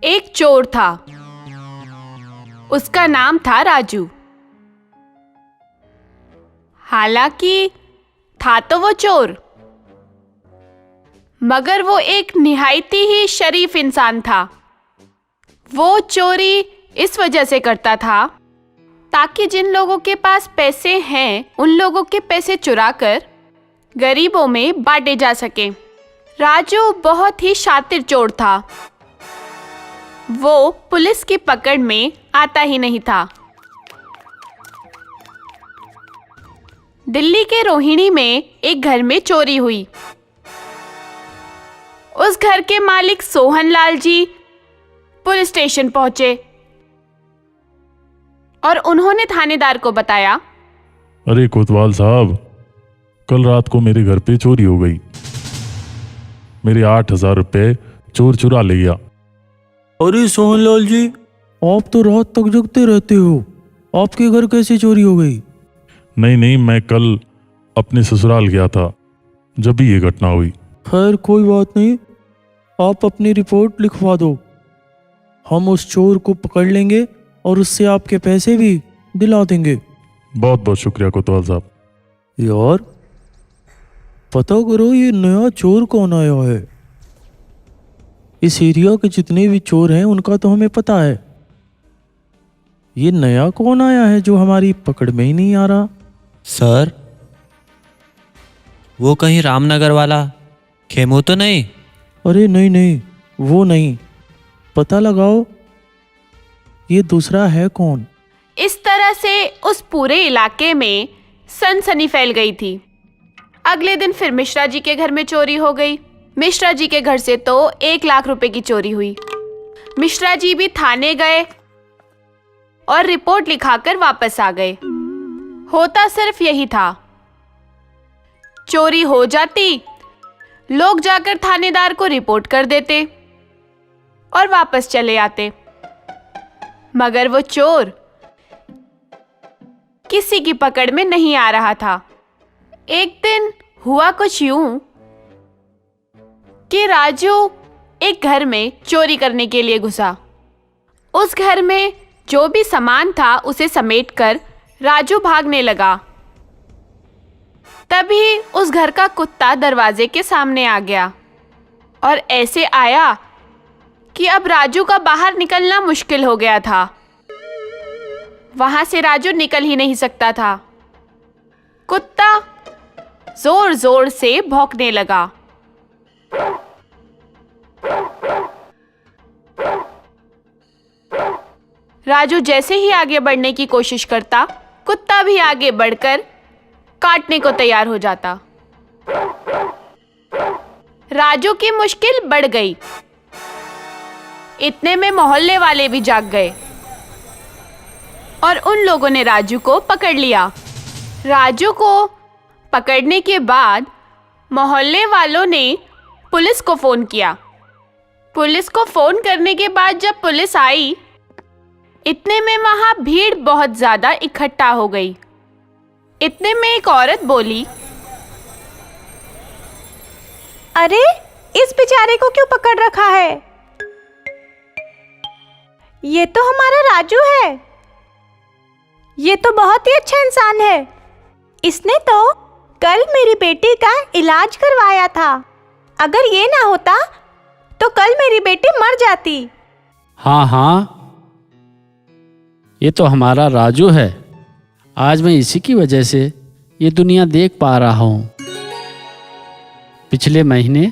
एक चोर था। उसका नाम था राजू। हालांकि था तो वो चोर, मगर वो एक निहायती ही शरीफ इंसान था। वो चोरी इस वजह से करता था ताकि जिन लोगों के पास पैसे हैं उन लोगों के पैसे चुराकर गरीबों में बांटे जा सके। राजू बहुत ही शातिर चोर था। वो पुलिस की पकड़ में आता ही नहीं था। दिल्ली के रोहिणी में एक घर में चोरी हुई। उस घर के मालिक सोहन लाल जी पुलिस स्टेशन पहुंचे और उन्होंने थानेदार को बताया, अरे कोतवाल साहब, कल रात को मेरे घर पे चोरी हो गई। मेरे 8,000 रुपए चोर चुरा ले गया। अरे सोहनलाल जी, आप तो रात तक जगते रहते हो, आपके घर कैसे चोरी हो गई? नहीं, मैं कल अपने ससुराल गया था जब भी ये घटना हुई। खैर कोई बात नहीं, आप अपनी रिपोर्ट लिखवा दो। हम उस चोर को पकड़ लेंगे और उससे आपके पैसे भी दिला देंगे। बहुत बहुत शुक्रिया कोतवाल साहब। यार पता करो ये नया चोर कौन आया है। इस एरिया के जितने भी चोर हैं उनका तो हमें पता है, ये नया कौन आया है जो हमारी पकड़ में ही नहीं आ रहा? सर, वो कहीं रामनगर वाला खेमू तो नहीं? अरे नहीं, वो नहीं, पता लगाओ ये दूसरा है कौन। इस तरह से उस पूरे इलाके में सनसनी फैल गई थी। अगले दिन फिर मिश्रा जी के घर में चोरी हो गई। मिश्रा जी के घर से तो 1 लाख रुपए की चोरी हुई। मिश्रा जी भी थाने गए और रिपोर्ट लिखाकर वापस आ गए। होता सिर्फ यही था, चोरी हो जाती, लोग जाकर थानेदार को रिपोर्ट कर देते और वापस चले आते। मगर वो चोर किसी की पकड़ में नहीं आ रहा था। एक दिन हुआ कुछ यूं कि राजू एक घर में चोरी करने के लिए घुसा। उस घर में जो भी सामान था उसे समेटकर राजू भागने लगा। तभी उस घर का कुत्ता दरवाजे के सामने आ गया और ऐसे आया कि अब राजू का बाहर निकलना मुश्किल हो गया था। वहां से राजू निकल ही नहीं सकता था। कुत्ता जोर जोर से भौंकने लगा। राजू जैसे ही आगे बढ़ने की कोशिश करता, कुत्ता भी आगे बढ़कर काटने को तैयार हो जाता। राजू की मुश्किल बढ़ गई। इतने में मोहल्ले वाले भी जाग गए और उन लोगों ने राजू को पकड़ लिया। राजू को पकड़ने के बाद मोहल्ले वालों ने पुलिस को फोन किया। पुलिस को फोन करने के बाद जब पुलिस आई, इतने में वहां भीड़ बहुत ज्यादा इकट्ठा हो गई। इतने में एक औरत बोली, अरे इस बेचारे को क्यों पकड़ रखा है? ये तो हमारा राजू है। ये तो बहुत ही अच्छा इंसान है। इसने तो कल मेरी बेटी का इलाज करवाया था। अगर ये ना होता तो कल मेरी बेटी मर जाती। हाँ, ये तो हमारा राजू है। आज मैं इसी की वजह से ये दुनिया देख पा रहा हूँ। पिछले महीने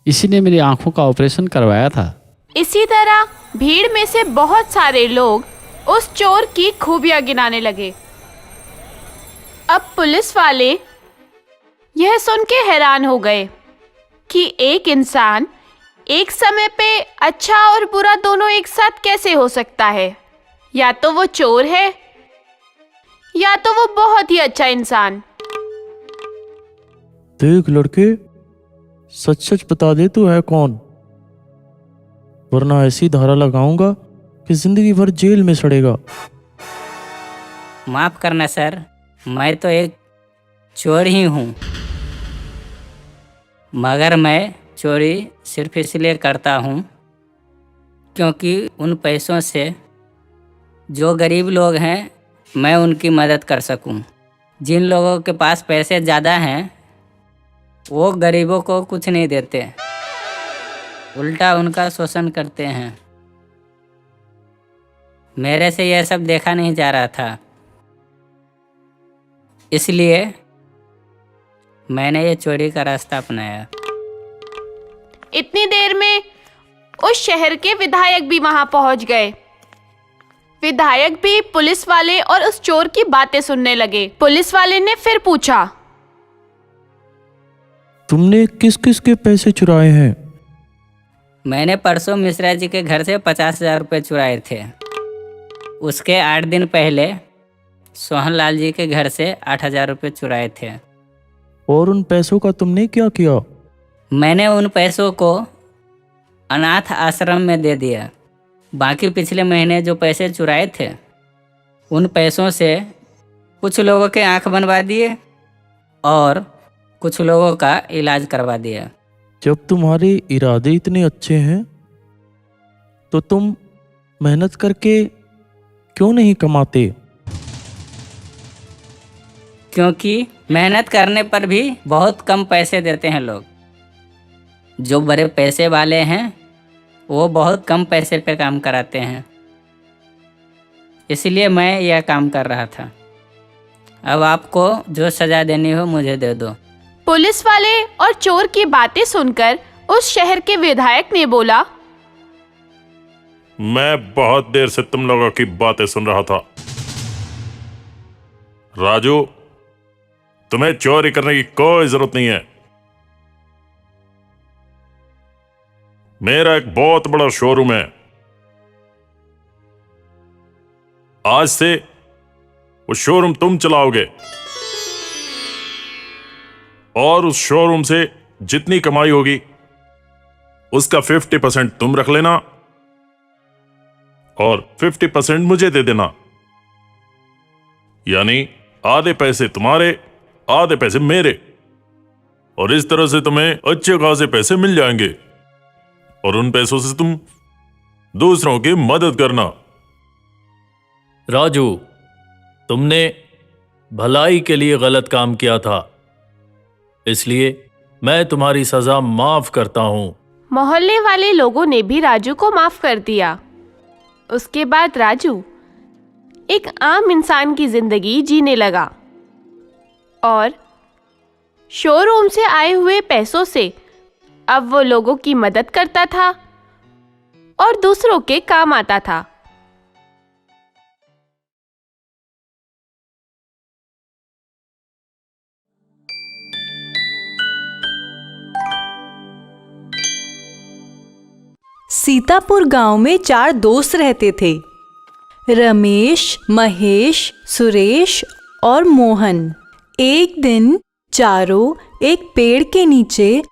इसी ने मेरी आंखों का ऑपरेशन करवाया था। इसी तरह भीड़ में से बहुत सारे लोग उस चोर की खूबियां गिनाने लगे। अब पुलिस वाले यह सुन के हैरान हो गए कि एक इंसान एक समय पे अच्छा और बुरा दोनों एक साथ कैसे हो सकता है। या तो वो चोर है या तो वो बहुत ही अच्छा इंसान। देख लड़के, सच सच बता दे तू है कौन, वरना ऐसी धारा लगाऊंगा कि जिंदगी भर जेल में सड़ेगा। माफ करना सर, मैं तो एक चोर ही हूँ, मगर मैं चोरी सिर्फ इसलिए करता हूँ क्योंकि उन पैसों से जो गरीब लोग हैं मैं उनकी मदद कर सकूं। जिन लोगों के पास पैसे ज़्यादा हैं वो गरीबों को कुछ नहीं देते, उल्टा उनका शोषण करते हैं। मेरे से यह सब देखा नहीं जा रहा था, इसलिए मैंने ये चोरी का रास्ता अपनाया। इतनी देर में उस शहर के विधायक भी वहां पहुंच गए। विधायक भी पुलिस वाले और उस चोर की बातें सुनने लगे। पुलिस वाले ने फिर पूछा, तुमने किस किस के पैसे चुराए हैं? मैंने परसों मिश्रा जी के घर से 50,000 रुपये चुराए थे। उसके 8 दिन पहले सोहन लाल जी के घर से 8,000 रुपये चुराए थे। और उन पैसों का तुमने क्या किया? मैंने उन पैसों को अनाथ आश्रम में दे दिया। बाकी पिछले महीने जो पैसे चुराए थे उन पैसों से कुछ लोगों के आंख बनवा दिए और कुछ लोगों का इलाज करवा दिया। जब तुम्हारे इरादे इतने अच्छे हैं तो तुम मेहनत करके क्यों नहीं कमाते? क्योंकि मेहनत करने पर भी बहुत कम पैसे देते हैं लोग। जो बड़े पैसे वाले हैं वो बहुत कम पैसे पे काम कराते हैं, इसलिए मैं यह काम कर रहा था। अब आपको जो सज़ा देनी हो मुझे दे दो। पुलिस वाले और चोर की बातें सुनकर उस शहर के विधायक ने बोला, मैं बहुत देर से तुम लोगों की बातें सुन रहा था। राजू, तुम्हें चोरी करने की कोई जरूरत नहीं है। मेरा एक बहुत बड़ा शोरूम है। आज से वो शोरूम तुम चलाओगे और उस शोरूम से जितनी कमाई होगी उसका 50% तुम रख लेना और 50% मुझे दे देना। यानी आधे पैसे तुम्हारे, आधे पैसे मेरे। और इस तरह से तुम्हें अच्छे खासे पैसे मिल जाएंगे और उन पैसों से तुम दूसरों की मदद करना। राजू, तुमने भलाई के लिए गलत काम किया था, इसलिए मैं तुम्हारी सजा माफ करता हूं। मोहल्ले वाले लोगों ने भी राजू को माफ कर दिया। उसके बाद राजू एक आम इंसान की जिंदगी जीने लगा और शोरूम से आए हुए पैसों से अब वो लोगों की मदद करता था और दूसरों के काम आता था। सीतापुर गांव में 4 दोस्त रहते थे, रमेश, महेश, सुरेश और मोहन। एक दिन चारों एक पेड़ के नीचे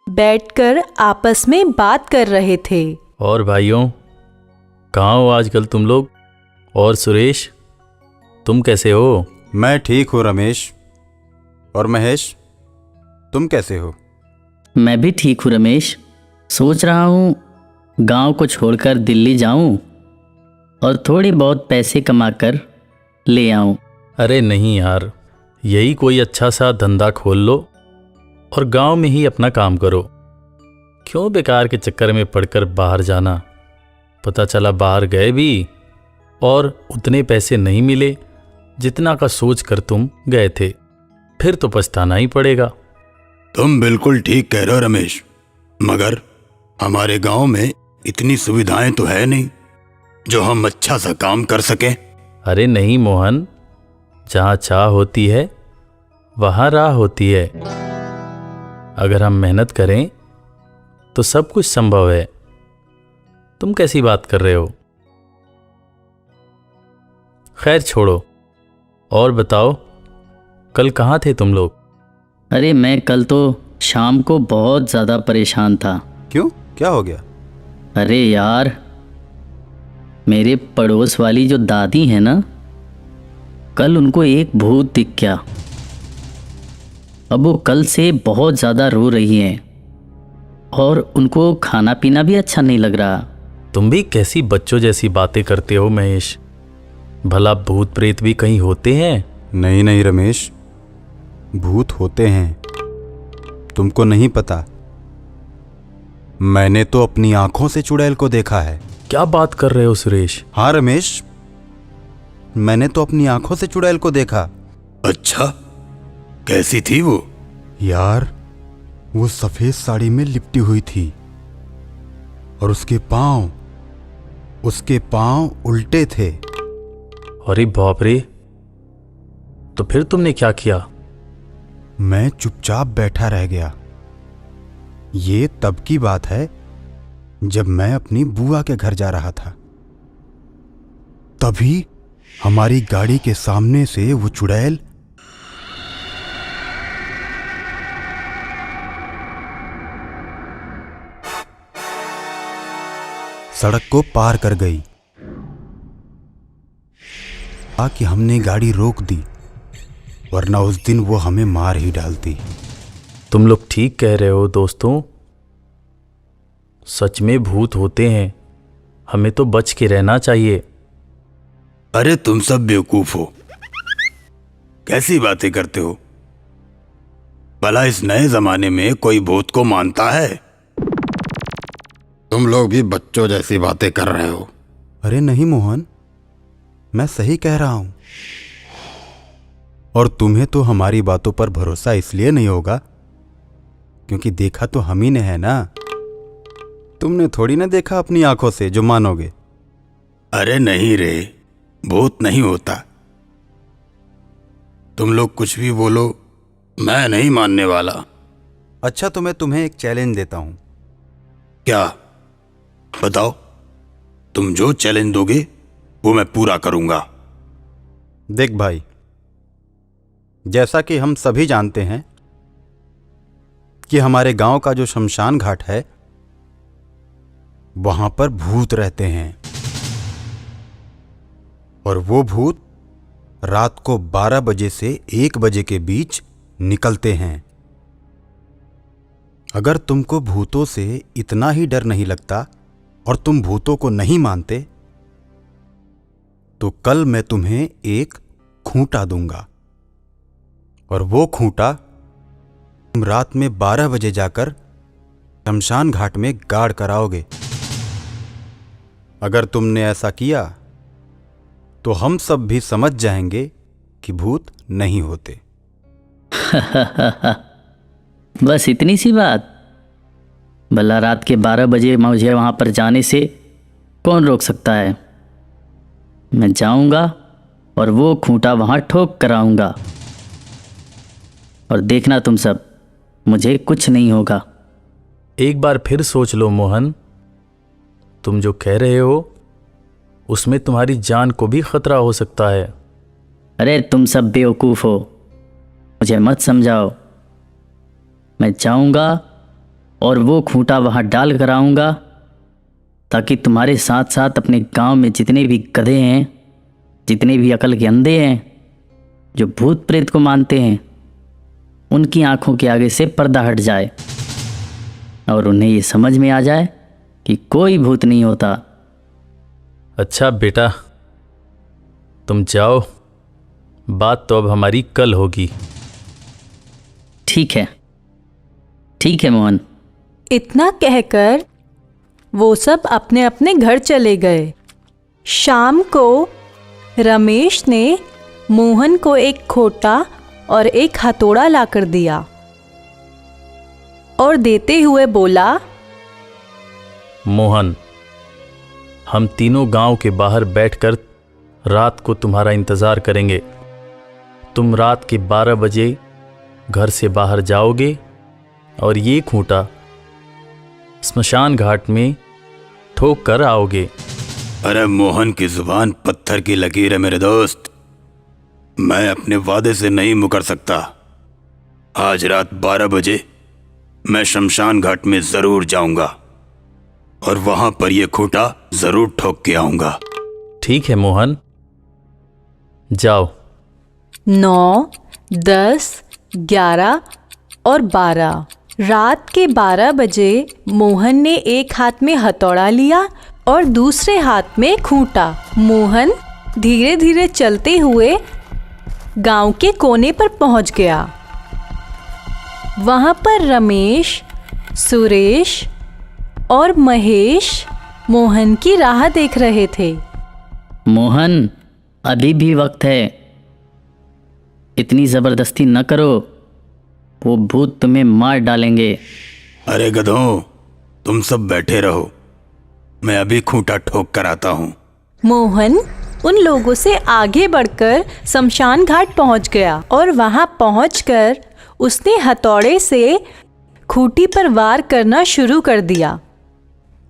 बैठकर आपस में बात कर रहे थे। और भाइयों, कहाँ हो आजकल तुम लोग? और सुरेश, तुम कैसे हो? मैं ठीक हूँ रमेश। और महेश, तुम कैसे हो? मैं भी ठीक हूँ रमेश। सोच रहा हूँ गांव को छोड़कर दिल्ली जाऊं और थोड़े बहुत पैसे कमाकर ले आऊं। अरे नहीं यार, यही कोई अच्छा सा धंधा खोल लो और गांव में ही अपना काम करो। क्यों बेकार के चक्कर में पड़कर बाहर जाना? पता चला बाहर गए भी और उतने पैसे नहीं मिले जितना का सोच कर तुम गए थे, फिर तो पछताना ही पड़ेगा। तुम बिल्कुल ठीक कह रहे हो रमेश, मगर हमारे गांव में इतनी सुविधाएं तो है नहीं जो हम अच्छा सा काम कर सकें। अरे नहीं मोहन, जहाँ चाह होती है वहाँ राह होती है। अगर हम मेहनत करें तो सब कुछ संभव है। तुम कैसी बात कर रहे हो? खैर छोड़ो, और बताओ कल कहाँ थे तुम लोग? अरे मैं कल तो शाम को बहुत ज़्यादा परेशान था। क्यों, क्या हो गया? अरे यार, मेरे पड़ोस वाली जो दादी है ना, कल उनको एक भूत दिख गया। अब वो कल से बहुत ज़्यादा रो रही हैं और उनको खाना पीना भी अच्छा नहीं लग रहा। तुम भी कैसी बच्चों जैसी बातें करते हो महेश। भला भूत प्रेत भी कहीं होते हैं? नहीं नहीं रमेश, भूत होते हैं, तुमको नहीं पता। मैंने तो अपनी आंखों से चुड़ैल को देखा है। क्या बात कर रहे हो सुरेश? हाँ रमेश, मैंने तो अपनी आंखों से चुड़ैल को देखा। अच्छा, कैसी थी वो? यार, वो सफेद साड़ी में लिपटी हुई थी और उसके पांव उल्टे थे। अरे बाप रे, तो फिर तुमने क्या किया? मैं चुपचाप बैठा रह गया। ये तब की बात है जब मैं अपनी बुआ के घर जा रहा था। तभी हमारी गाड़ी के सामने से वो चुड़ैल सड़क को पार कर गई। कि हमने गाड़ी रोक दी, वरना उस दिन वो हमें मार ही डालती। तुम लोग ठीक कह रहे हो दोस्तों, सच में भूत होते हैं, हमें तो बच के रहना चाहिए। अरे तुम सब बेवकूफ हो, कैसी बातें करते हो? भला इस नए जमाने में कोई भूत को मानता है? तुम लोग भी बच्चों जैसी बातें कर रहे हो। अरे नहीं मोहन, मैं सही कह रहा हूं। और तुम्हें तो हमारी बातों पर भरोसा इसलिए नहीं होगा क्योंकि देखा तो हम ही ने है ना। तुमने थोड़ी ना देखा अपनी आंखों से जो मानोगे। अरे नहीं रे, भूत नहीं होता। तुम लोग कुछ भी बोलो, मैं नहीं मानने वाला। अच्छा, तो मैं तुम्हें एक चैलेंज देता हूं। क्या? बताओ। तुम जो चैलेंज दोगे वो मैं पूरा करूंगा। देख भाई, जैसा कि हम सभी जानते हैं कि हमारे गांव का जो शमशान घाट है वहां पर भूत रहते हैं, और वो भूत रात को 12 बजे से 1 बजे के बीच निकलते हैं। अगर तुमको भूतों से इतना ही डर नहीं लगता और तुम भूतों को नहीं मानते, तो कल मैं तुम्हें एक खूंटा दूंगा, और वो खूंटा तुम रात में 12 बजे जाकर शमशान घाट में गाड़ कर आओगे। अगर तुमने ऐसा किया तो हम सब भी समझ जाएंगे कि भूत नहीं होते। बस इतनी सी बात? भला रात के 12 बजे मुझे वहाँ पर जाने से कौन रोक सकता है? मैं जाऊँगा और वो खूंटा वहाँ ठोक कर आऊँगा, और देखना तुम सब, मुझे कुछ नहीं होगा। एक बार फिर सोच लो मोहन, तुम जो कह रहे हो उसमें तुम्हारी जान को भी खतरा हो सकता है। अरे तुम सब बेवकूफ़ हो, मुझे मत समझाओ। मैं जाऊँगा और वो खूंटा वहाँ डाल कर आऊँगा, ताकि तुम्हारे साथ साथ अपने गांव में जितने भी गधे हैं, जितने भी अकल के अंधे हैं, जो भूत प्रेत को मानते हैं, उनकी आंखों के आगे से पर्दा हट जाए और उन्हें ये समझ में आ जाए कि कोई भूत नहीं होता। अच्छा बेटा, तुम जाओ, बात तो अब हमारी कल होगी। ठीक है मोहन। इतना कहकर वो सब अपने अपने घर चले गए। शाम को रमेश ने मोहन को एक खोटा और एक हथौड़ा लाकर दिया और देते हुए बोला, मोहन, हम तीनों गांव के बाहर बैठकर रात को तुम्हारा इंतज़ार करेंगे। तुम रात के 12 बजे घर से बाहर जाओगे और ये खूंटा स्मशान घाट में ठोक कर आओगे। अरे मोहन की जुबान पत्थर की लकीर है मेरे दोस्त, मैं अपने वादे से नहीं मुकर सकता। आज रात 12 बजे मैं शमशान घाट में जरूर जाऊंगा और वहां पर यह खूंटा जरूर ठोक के आऊंगा। ठीक है मोहन, जाओ। 9, 10, 11 और 12। रात के 12 बजे मोहन ने एक हाथ में हथौड़ा लिया और दूसरे हाथ में खूंटा। मोहन धीरे धीरे चलते हुए गांव के कोने पर पहुंच गया। वहां पर रमेश, सुरेश और महेश मोहन की राह देख रहे थे। मोहन, अभी भी वक्त है, इतनी जबरदस्ती न करो, वो भूत तुम्हें मार डालेंगे। अरे गधों, तुम सब बैठे रहो, मैं अभी खूंटा ठोक कर आता हूँ। मोहन उन लोगों से आगे बढ़कर शमशान घाट पहुंच गया और वहां पहुंचकर उसने हथौड़े से खूंटी पर वार करना शुरू कर दिया।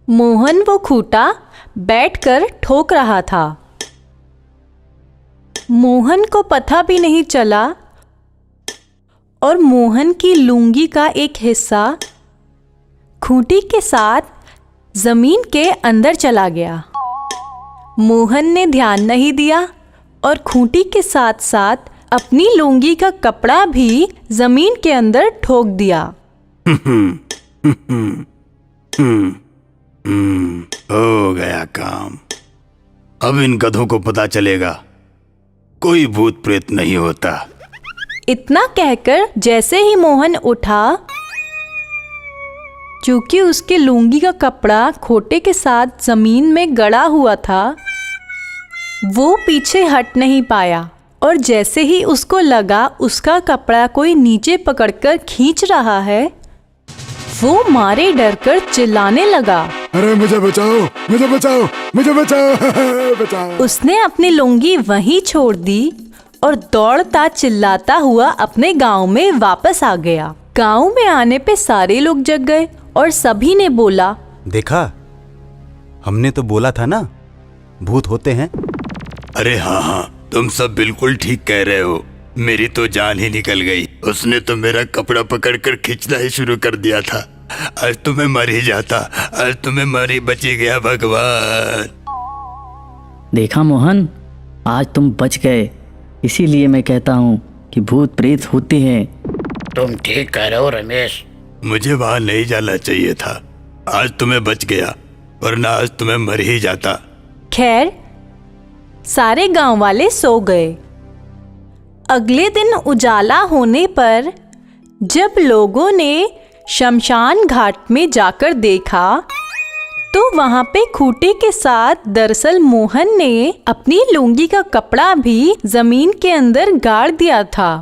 मोहन वो खूंटा बैठकर ठोक रहा था। मोहन को पता भी नहीं चला और मोहन की लुंगी का एक हिस्सा खूंटी के साथ जमीन के अंदर चला गया। मोहन ने ध्यान नहीं दिया और खूंटी के साथ साथ अपनी लुंगी का कपड़ा भी जमीन के अंदर ठोक दिया। हो गया काम। अब इन गधों को पता चलेगा कोई भूत प्रेत नहीं होता। इतना कहकर जैसे ही मोहन उठा, चूंकि उसके लुंगी का कपड़ा खोटे के साथ जमीन में गड़ा हुआ था, वो पीछे हट नहीं पाया और जैसे ही उसको लगा उसका कपड़ा कोई नीचे पकड़कर खींच रहा है, वो मारे डरकर चिल्लाने लगा, अरे मुझे बचाओ, मुझे बचाओ, मुझे बचाओ, बचाओ। उसने अपनी लुंगी वहीं छोड़ दी और दौड़ता चिल्लाता हुआ अपने गांव में वापस आ गया। गांव में आने पे सारे लोग जग गए और सभी ने बोला, देखा, हमने तो बोला था ना, भूत होते हैं। अरे हाँ हाँ, तुम सब बिल्कुल ठीक कह रहे हो। मेरी तो जान ही निकल गई। उसने तो मेरा कपड़ा पकड़कर खींचना ही शुरू कर दिया था। आज तो मैं मर ही जाता, आज तो मैं मर ही बची गया। भगवान, देखा मोहन, आज तुम बच गए। इसीलिए मैं कहता हूँ कि भूत प्रेत होते हैं। तुम ठीक कह रहे हो रमेश। मुझे वहां नहीं जाना चाहिए था। आज तो मैं बच गया, वरना आज तो मैं मर ही जाता। खैर, सारे गांव वाले सो गए। अगले दिन उजाला होने पर जब लोगों ने शमशान घाट में जाकर देखा, तो वहां पे खूंटे के साथ दरअसल मोहन ने अपनी लुंगी का कपड़ा भी जमीन के अंदर गाड़ दिया था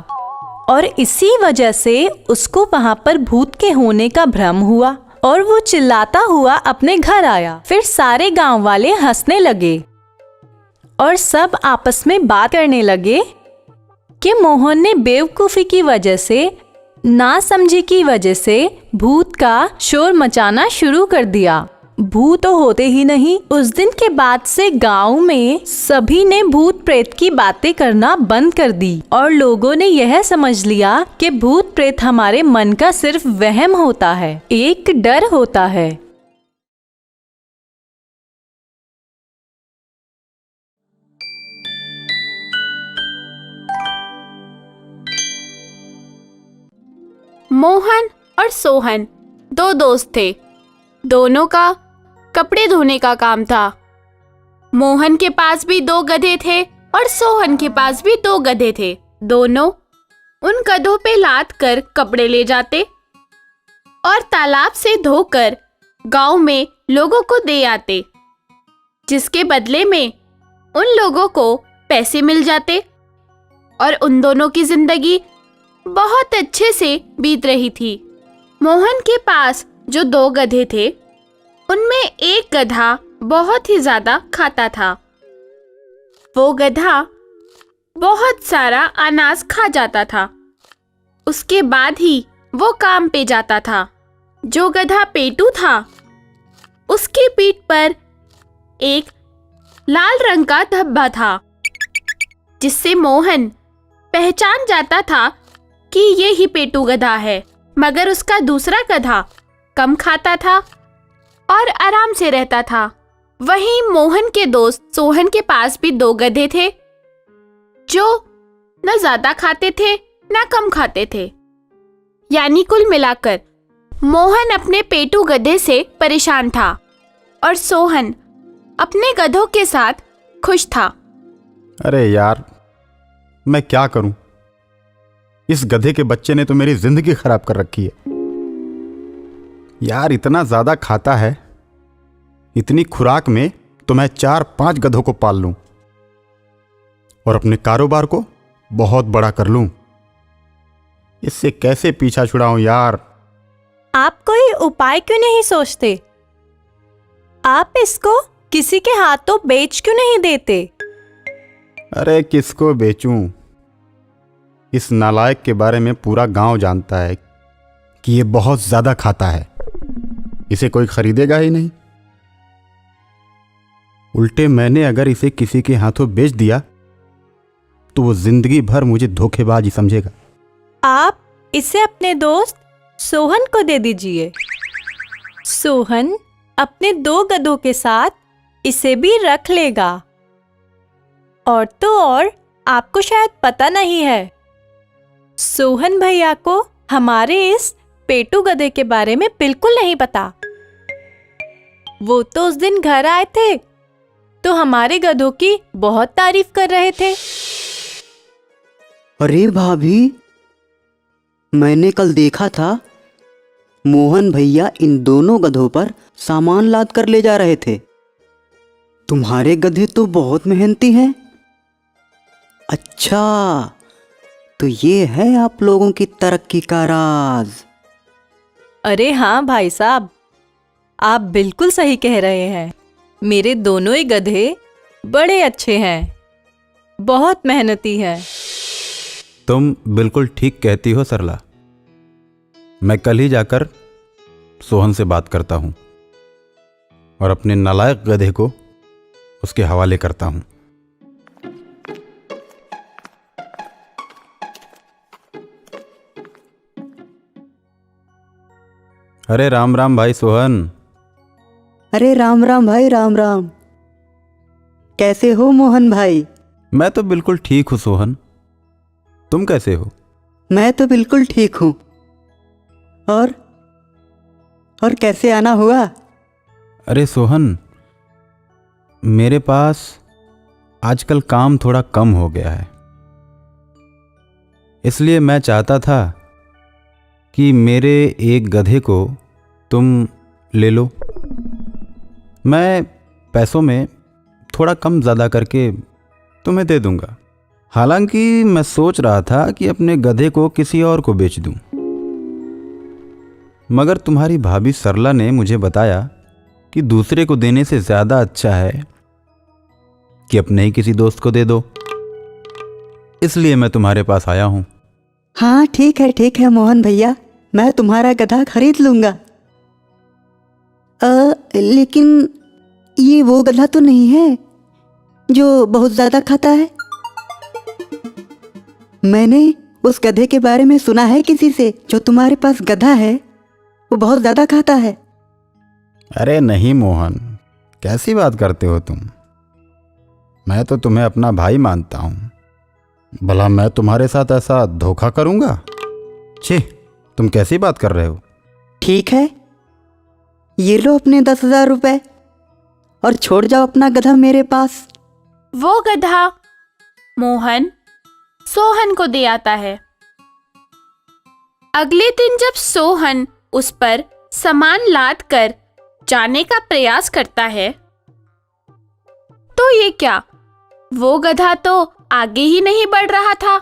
और इसी वजह से उसको वहां पर भूत के होने का भ्रम हुआ और वो चिल्लाता हुआ अपने घर आया। फिर सारे गांव वाले हंसने लगे और सब आपस में बात करने लगे कि मोहन ने बेवकूफ़ी की वजह से, नासमझी की वजह से भूत का शोर मचाना शुरू कर दिया। भूत तो होते ही नहीं। उस दिन के बाद से गांव में सभी ने भूत प्रेत की बातें करना बंद कर दी और लोगों ने यह समझ लिया कि भूत प्रेत हमारे मन का सिर्फ वहम होता है, एक डर होता है। मोहन और सोहन दो दोस्त थे। दोनों का कपड़े धोने का काम था। मोहन के पास भी 2 गधे थे और सोहन के पास भी 2 गधे थे। दोनों उन गधों पे लाद कर कपड़े ले जाते और तालाब से धोकर गांव में लोगों को दे आते, जिसके बदले में उन लोगों को पैसे मिल जाते और उन दोनों की जिंदगी बहुत अच्छे से बीत रही थी। मोहन के पास जो 2 गधे थे, उनमें एक गधा बहुत ही ज्यादा खाता था। वो गधा बहुत सारा अनाज खा जाता था। उसके बाद ही वो काम पे जाता था। जो गधा पेटू था, उसकी पीठ पर एक लाल रंग का धब्बा था, जिससे मोहन पहचान जाता था कि ये ही पेटू गधा है। मगर उसका दूसरा गधा कम खाता था और आराम से रहता था। वहीं मोहन के दोस्त सोहन के पास भी 2 गधे थे, जो न ज्यादा खाते थे न कम खाते थे। यानी कुल मिलाकर मोहन अपने पेटू गधे से परेशान था और सोहन अपने गधों के साथ खुश था। अरे यार, मैं क्या करूं? इस गधे के बच्चे ने तो मेरी जिंदगी खराब कर रखी है। यार, इतना ज्यादा खाता है, इतनी खुराक में तो मैं 4-5 गधों को पाल लूं और अपने कारोबार को बहुत बड़ा कर लूं। इससे कैसे पीछा छुड़ाऊं यार? आप कोई उपाय क्यों नहीं सोचते? आप इसको किसी के हाथों बेच क्यों नहीं देते? अरे किसको बेचूं? इस नालायक के बारे में पूरा गांव जानता है कि ये बहुत ज्यादा खाता है। इसे कोई खरीदेगा ही नहीं। उल्टे मैंने अगर इसे किसी के हाथों बेच दिया तो वो जिंदगी भर मुझे धोखेबाज ही समझेगा। आप इसे अपने दोस्त सोहन को दे दीजिए। सोहन अपने 2 गधों के साथ इसे भी रख लेगा। और तो और, आपको शायद पता नहीं है, सोहन भैया को हमारे इस पेटू गधे के बारे में बिल्कुल नहीं पता। वो तो उस दिन घर आए थे तो हमारे गधों की बहुत तारीफ कर रहे थे। अरे भाभी, मैंने कल देखा था मोहन भैया इन दोनों गधों पर सामान लाद कर ले जा रहे थे। तुम्हारे गधे तो बहुत मेहनती हैं। अच्छा, तो ये है आप लोगों की तरक्की का राज। अरे हाँ भाई साहब, आप बिल्कुल सही कह रहे हैं। मेरे दोनों ही गधे बड़े अच्छे हैं, बहुत मेहनती हैं। तुम बिल्कुल ठीक कहती हो सरला। मैं कल ही जाकर सोहन से बात करता हूं और अपने नालायक गधे को उसके हवाले करता हूं। अरे राम राम भाई सोहन। अरे राम राम भाई, राम राम। कैसे हो मोहन भाई? मैं तो बिल्कुल ठीक हूं सोहन, तुम कैसे हो? मैं तो बिल्कुल ठीक हूं। और कैसे आना हुआ? अरे सोहन, मेरे पास आजकल काम थोड़ा कम हो गया है, इसलिए मैं चाहता था कि मेरे एक गधे को तुम ले लो। मैं पैसों में थोड़ा कम ज़्यादा करके तुम्हें दे दूंगा। हालांकि मैं सोच रहा था कि अपने गधे को किसी और को बेच दूं, मगर तुम्हारी भाभी सरला ने मुझे बताया कि दूसरे को देने से ज़्यादा अच्छा है कि अपने ही किसी दोस्त को दे दो। इसलिए मैं तुम्हारे पास आया हूं। हाँ ठीक है मोहन भैया, मैं तुम्हारा गधा खरीद लूंगा। लेकिन ये वो गधा तो नहीं है जो बहुत ज्यादा खाता है? मैंने उस गधे के बारे में सुना है किसी से, जो तुम्हारे पास गधा है वो बहुत ज्यादा खाता है। अरे नहीं मोहन, कैसी बात करते हो तुम? मैं तो तुम्हें अपना भाई मानता हूं। भला मैं तुम्हारे साथ ऐसा धोखा करूंगा? छी, तुम कैसी बात कर रहे हो? ठीक है, ये लो अपने 10,000 रुपए और छोड़ जाओ अपना गधा मेरे पास। वो गधा मोहन सोहन को दे आता है। अगले दिन जब सोहन उस पर सामान लाद कर जाने का प्रयास करता है तो ये क्या, वो गधा तो आगे ही नहीं बढ़ रहा था।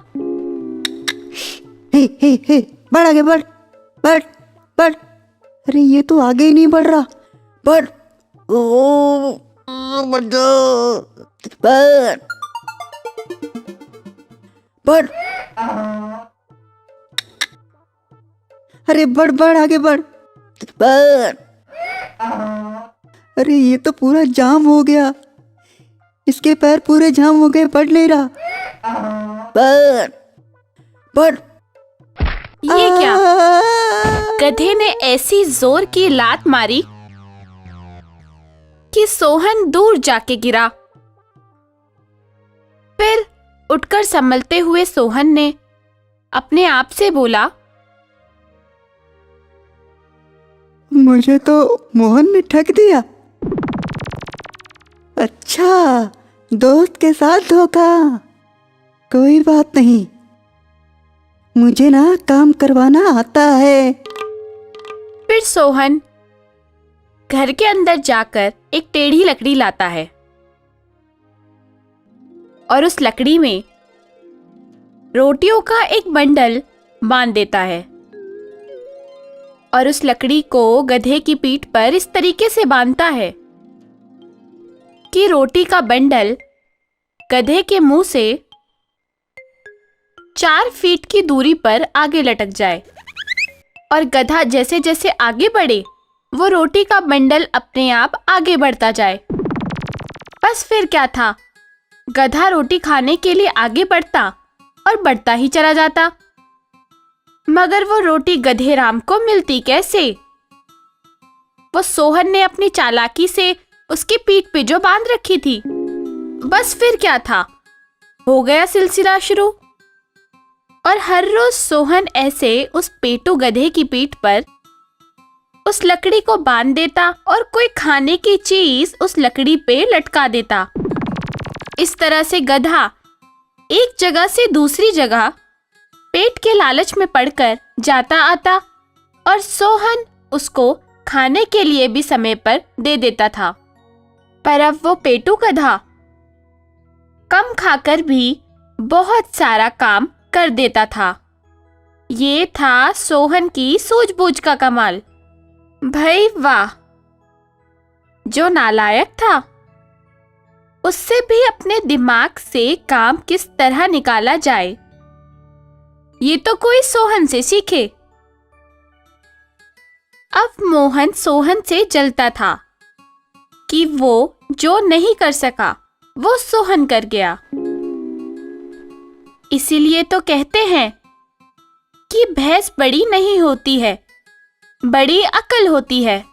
हे, बढ़ आगे, बढ़। अरे ये तो आगे ही नहीं बढ़ रहा। बढ़, ओ बढ़ जाओ, बढ़। अरे बढ़ आगे बढ़। अरे ये तो पूरा जाम हो गया, इसके पैर पूरे जाम हो गए, बढ़ नहीं रहा। बढ़। ये क्या, गधे ने ऐसी जोर की लात मारी कि सोहन दूर जाके गिरा। फिर उठकर संभलते हुए सोहन ने अपने आप से बोला, मुझे तो मोहन ने ठग दिया। अच्छा, दोस्त के साथ धोखा। कोई बात नहीं, मुझे ना काम करवाना आता है। फिर सोहन घर के अंदर जाकर एक टेढ़ी लकड़ी लाता है और उस लकड़ी में रोटियों का एक बंडल बांध देता है और उस लकड़ी को गधे की पीठ पर इस तरीके से बांधता है कि रोटी का बंडल गधे के मुंह से 4 फीट की दूरी पर आगे लटक जाए और गधा जैसे जैसे आगे बढ़े वो रोटी का बंडल अपने आप आगे बढ़ता जाए। बस फिर क्या था, गधा रोटी खाने के लिए आगे बढ़ता और बढ़ता ही चला जाता, मगर वो रोटी गधे राम को मिलती कैसे? वो सोहन ने अपनी चालाकी से उसकी पीठ पे जो बांध रखी थी। बस फिर क्या था, हो गया सिलसिला शुरू और हर रोज सोहन ऐसे उस पेटू गधे की पीठ पर उस लकड़ी को बांध देता और कोई खाने की चीज उस लकड़ी पे लटका देता। इस तरह से गधा एक जगह से दूसरी जगह पेट के लालच में पड़कर जाता आता और सोहन उसको खाने के लिए भी समय पर दे देता था। पर अब वो पेटू गधा कम खाकर भी बहुत सारा काम कर देता था। ये था सोहन की सूझबूझ का कमाल। भाई वाह, जो नालायक था उससे भी अपने दिमाग से काम किस तरह निकाला जाए, ये तो कोई सोहन से सीखे। अब मोहन सोहन से जलता था कि वो जो नहीं कर सका वो सोहन कर गया। इसीलिए तो कहते हैं कि भैंस बड़ी नहीं होती है, बड़ी अकल होती है।